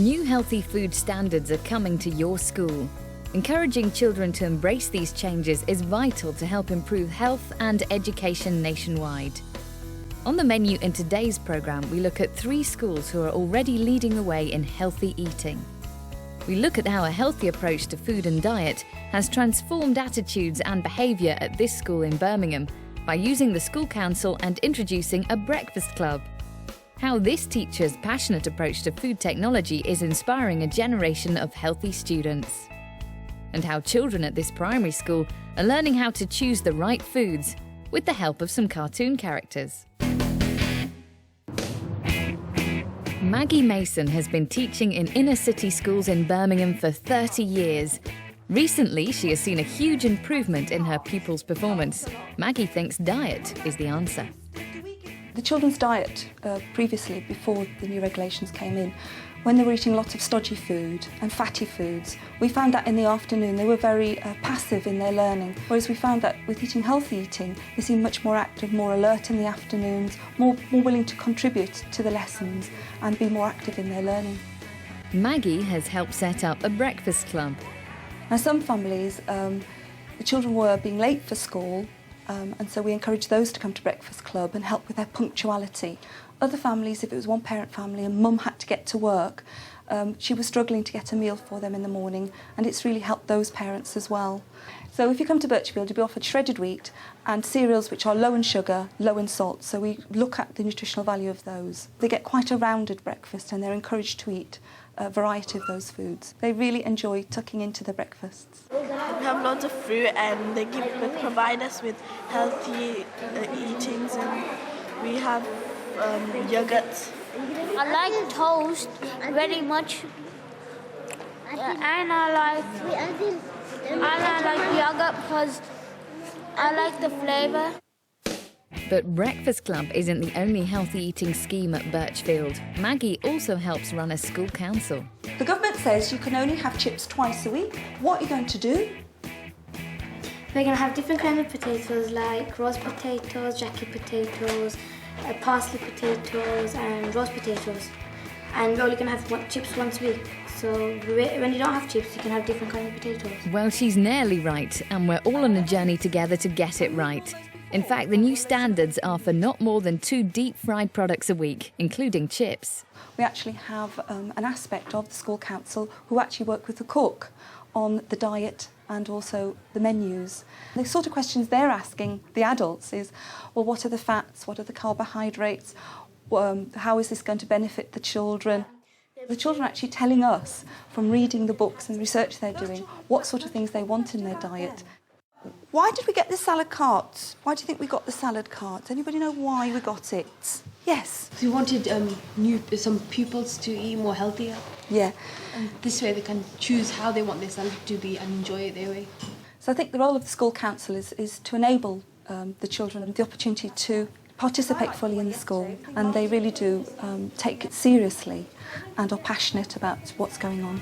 New healthy food standards are coming to your school. Encouraging children to embrace these changes is vital to help improve health and education nationwide. On the menu in today's programme, we look at 3 schools who are already leading the way in healthy eating. We look at how a healthy approach to food and diet has transformed attitudes and behaviour at this school in Birmingham by using the school council and introducing a breakfast club. How this teacher's passionate approach to food technology is inspiring a generation of healthy students. And how children at this primary school are learning how to choose the right foods with the help of some cartoon characters. Maggie Mason has been teaching in inner city schools in Birmingham for 30 years. Recently, she has seen a huge improvement in her pupils' performance. Maggie thinks diet is the answer. The children's diet previously, before the new regulations came in, when they were eating lots of stodgy food and fatty foods, we found that in the afternoon they were very passive in their learning. Whereas we found that with healthy eating, they seemed much more active, more alert in the afternoons, more willing to contribute to the lessons and be more active in their learning. Maggie has helped set up a breakfast club. Now some families, the children were being late for school, and so we encouraged those to come to breakfast club and help with their punctuality. Other families, if it was one parent family and mum had to get to work, she was struggling to get a meal for them in the morning, and it's really helped those parents as well. So if you come to Birchfield, you'll be offered shredded wheat and cereals which are low in sugar, low in salt, so we look at the nutritional value of those. They get quite a rounded breakfast and they're encouraged to eat a variety of those foods. They really enjoy tucking into their breakfasts. We have lots of fruit and they provide us with healthy eatings, and we have yogurt. I like toast very much, and I like yogurt because I like the flavour. But Breakfast Club isn't the only healthy eating scheme at Birchfield. Maggie also helps run a school council. The government says you can only have chips twice a week. What are you going to do? We're going to have different kinds of potatoes like roast potatoes, jacket potatoes, parsley potatoes and roast potatoes. And we're only going to have chips once a week. So when you don't have chips, you can have different kinds of potatoes. Well, she's nearly right, and we're all on a journey together to get it right. In fact, the new standards are for not more than 2 deep-fried products a week, including chips. We actually have an aspect of the school council who actually work with the cook on the diet and also the menus. The sort of questions they're asking the adults is, well, what are the fats, what are the carbohydrates, how is this going to benefit the children? The children are actually telling us, from reading the books and research they're doing, what sort of things they want in their diet. Why did we get the salad cart? Why do you think we got the salad cart? Anybody know why we got it? Yes. So we wanted some pupils to eat more healthier. Yeah. And this way they can choose how they want their salad to be and enjoy it their way. So I think the role of the school council is to enable the children the opportunity to participate fully in the school, and they really do take it seriously and are passionate about what's going on.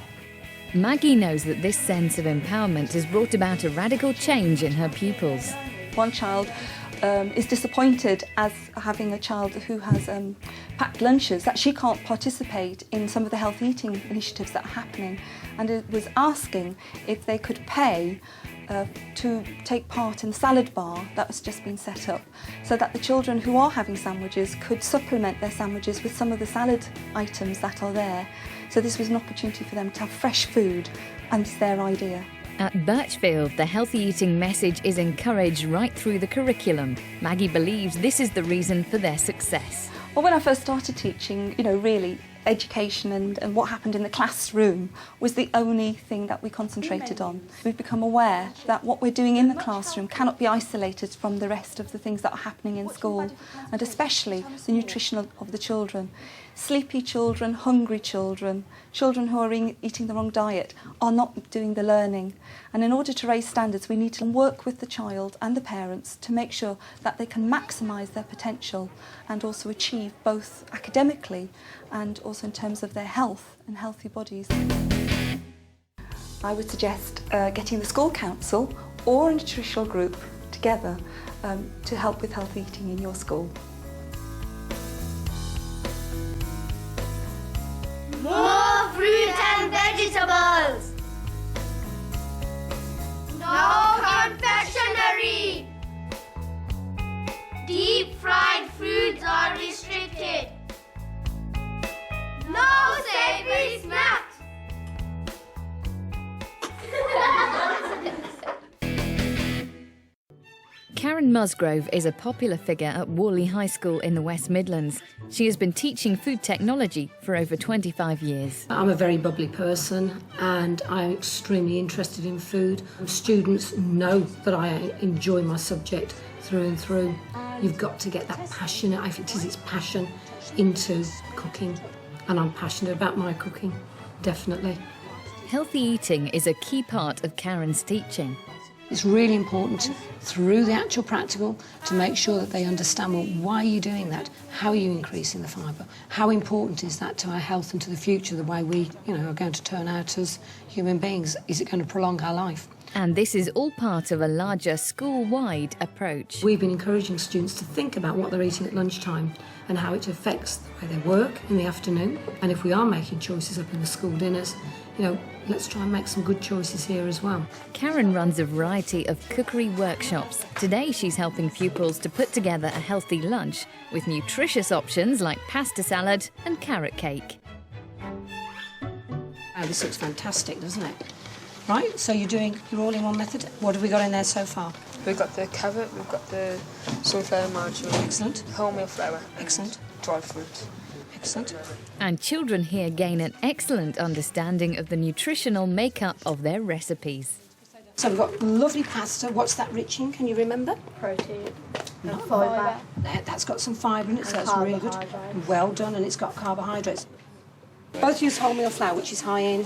Maggie knows that this sense of empowerment has brought about a radical change in her pupils. One child is disappointed as having a child who has packed lunches that she can't participate in some of the healthy eating initiatives that are happening, and it was asking if they could pay to take part in the salad bar that was just been set up, so that the children who are having sandwiches could supplement their sandwiches with some of the salad items that are there. So this was an opportunity for them to have fresh food, and it's their idea. At Birchfield, the healthy eating message is encouraged right through the curriculum. Maggie believes this is the reason for their success. Well, when I first started teaching, really, education and what happened in the classroom was the only thing that we concentrated on. We've become aware that what we're doing in the classroom cannot be isolated from the rest of the things that are happening in school, and especially the nutrition of the children. Sleepy children, hungry children, children who are eating the wrong diet are not doing the learning. And in order to raise standards, we need to work with the child and the parents to make sure that they can maximise their potential and also achieve both academically and also in terms of their health and healthy bodies. I would suggest getting the school council or a nutritional group together to help with healthy eating in your school. More fruit! Karen Musgrove is a popular figure at Worley High School in the West Midlands. She has been teaching food technology for over 25 years. I'm a very bubbly person and I'm extremely interested in food. Students know that I enjoy my subject through and through. You've got to get that passion, if it is its passion, into cooking. And I'm passionate about my cooking, definitely. Healthy eating is a key part of Karen's teaching. It's really important through the actual practical to make sure that they understand, well, why are you doing that? How are you increasing the fibre? How important is that to our health and to the future, the way we, are going to turn out as human beings? Is it going to prolong our life? And this is all part of a larger school-wide approach. We've been encouraging students to think about what they're eating at lunchtime and how it affects the way they work in the afternoon. And if we are making choices up in the school dinners, let's try and make some good choices here as well. Karen runs a variety of cookery workshops. Today she's helping pupils to put together a healthy lunch with nutritious options like pasta salad and carrot cake. Oh, this looks fantastic, doesn't it? Right, so you're all in one method. What have we got in there so far? We've got the carrot, we've got the sunflower margarine. Excellent. Wholemeal flour. Excellent. Dry fruit. Excellent. And children here gain an excellent understanding of the nutritional makeup of their recipes. So we've got lovely pasta. What's that rich in? Can you remember? Protein. And fibre. That's got some fibre in it, so that's really good. Well done, and it's got carbohydrates. Both use wholemeal flour, which is high in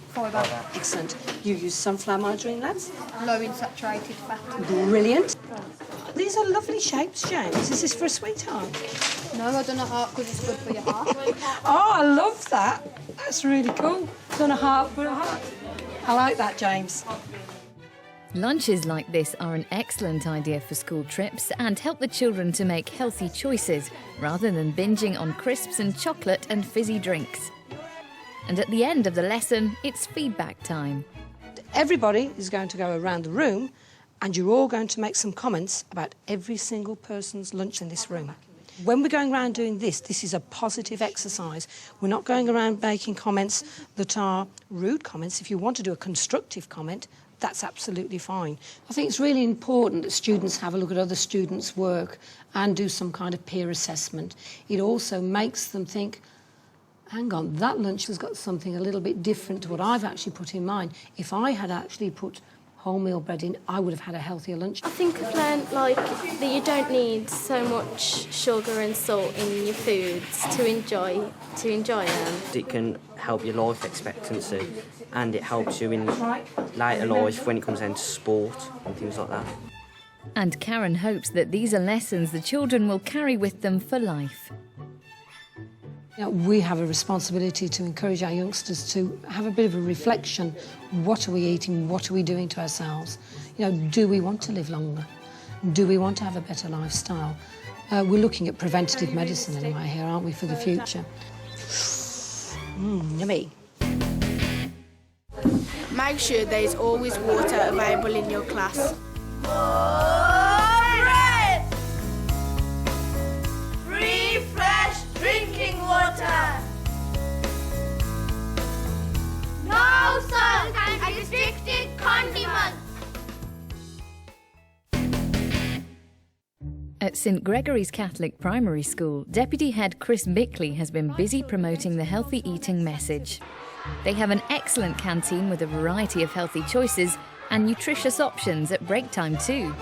fibre. Excellent. You use sunflower margarine, lads? Low in saturated fat. Brilliant. These are lovely shapes, James. Is this for a sweetheart? No, I done a heart because it's good for your heart. Oh, I love that. That's really cool. Done a heart for a heart. I like that, James. Lunches like this are an excellent idea for school trips and help the children to make healthy choices rather than binging on crisps and chocolate and fizzy drinks. And at the end of the lesson, it's feedback time. Everybody is going to go around the room and you're all going to make some comments about every single person's lunch in this room. When we're going around doing this is a positive exercise. We're not going around making comments that are rude comments. If you want to do a constructive comment, that's absolutely fine. I think it's really important that students have a look at other students' work and do some kind of peer assessment. It also makes them think, hang on, that lunch has got something a little bit different to what I've actually put in mine. If I had actually put wholemeal bread in, I would have had a healthier lunch. I think I've learned that you don't need so much sugar and salt in your foods to enjoy them. It can help your life expectancy and it helps you in later life when it comes down to sport and things like that. And Karen hopes that these are lessons the children will carry with them for life. We have a responsibility to encourage our youngsters to have a bit of a reflection. What are we eating? What are we doing to ourselves? Do we want to live longer? Do we want to have a better lifestyle? We're looking at preventative medicine anyway here, aren't we, for the future? Yummy. Make sure there is always water available in your class. Free, fresh drinking water. No salt and restricted condiments. At St Gregory's Catholic Primary School, Deputy Head Chris Bickley has been busy promoting the healthy eating message. They have an excellent canteen with a variety of healthy choices and nutritious options at break time too.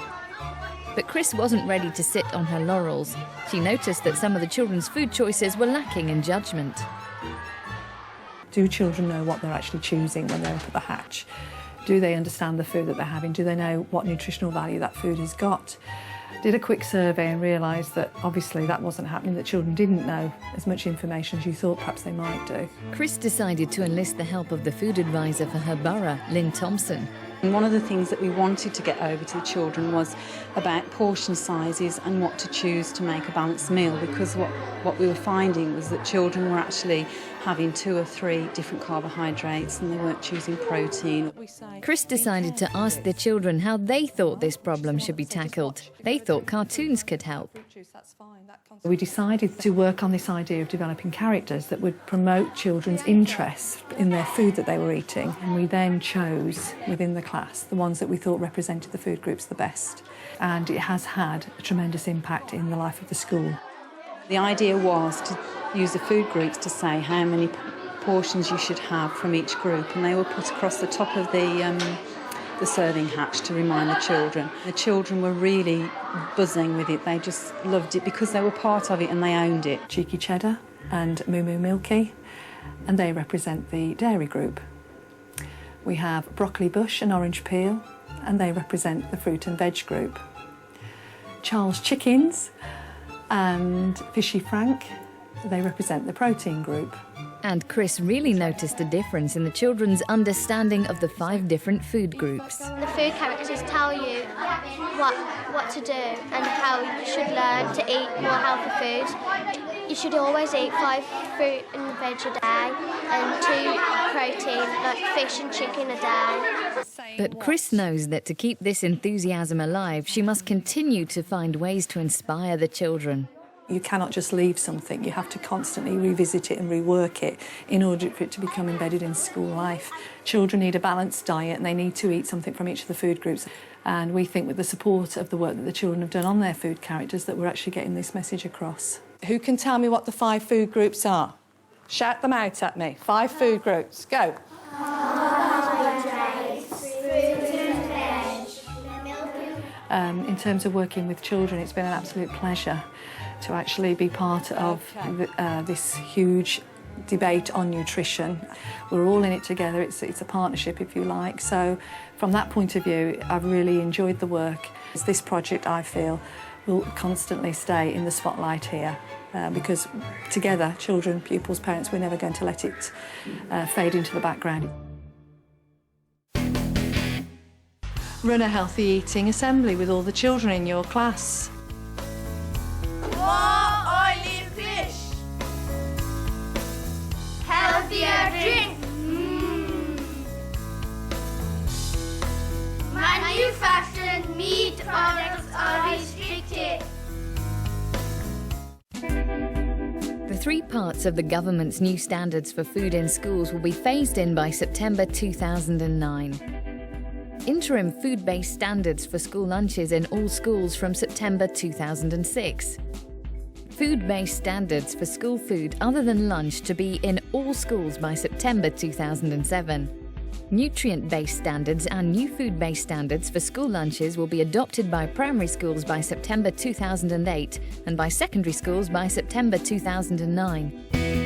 But Chris wasn't ready to sit on her laurels. She noticed that some of the children's food choices were lacking in judgment. Do children know what they're actually choosing when they're up at the hatch? Do they understand the food that they're having? Do they know what nutritional value that food has got? Did a quick survey and realised that obviously that wasn't happening, that children didn't know as much information as you thought perhaps they might do. Chris decided to enlist the help of the food advisor for her borough, Lynn Thompson. And one of the things that we wanted to get over to the children was about portion sizes and what to choose to make a balanced meal, because what we were finding was that children were actually having 2 or 3 different carbohydrates, and they weren't choosing protein. Chris decided to ask the children how they thought this problem should be tackled. They thought cartoons could help. We decided to work on this idea of developing characters that would promote children's interest in their food that they were eating, and we then chose within the class the ones that we thought represented the food groups the best, and it has had a tremendous impact in the life of the school. The idea was to use the food groups to say how many portions you should have from each group, and they were put across the top of the serving hatch to remind the children. The children were really buzzing with it. They just loved it because they were part of it and they owned it. Cheeky Cheddar and Moo Moo Milky, and they represent the dairy group. We have Broccoli Bush and Orange Peel, and they represent the fruit and veg group. Charles Chickens and Fishy Frank, they represent the protein group. And Chris really noticed a difference in the children's understanding of the 5 different food groups. The food characters tell you what to do and how you should learn to eat more healthy food. You should always eat 5 fruit and veg a day and 2 protein, like fish and chicken a day. But Chris knows that to keep this enthusiasm alive, she must continue to find ways to inspire the children. You cannot just leave something, you have to constantly revisit it and rework it in order for it to become embedded in school life. Children need a balanced diet and they need to eat something from each of the food groups. And we think with the support of the work that the children have done on their food characters that we're actually getting this message across. Who can tell me what the 5 food groups are? Shout them out at me. 5 food groups, go. In terms of working with children, it's been an absolute pleasure to actually be part of this huge debate on nutrition. We're all in it together, it's a partnership if you like, so from that point of view I've really enjoyed the work. This project, I feel, will constantly stay in the spotlight here because together, children, pupils, parents, we're never going to let it fade into the background. Run a healthy eating assembly with all the children in your class. More oily fish. Healthier drink. Manufactured meat products are restricted. The 3 parts of the government's new standards for food in schools will be phased in by September 2009. Interim food-based standards for school lunches in all schools from September 2006. Food-based standards for school food other than lunch to be in all schools by September 2007. Nutrient-based standards and new food-based standards for school lunches will be adopted by primary schools by September 2008 and by secondary schools by September 2009.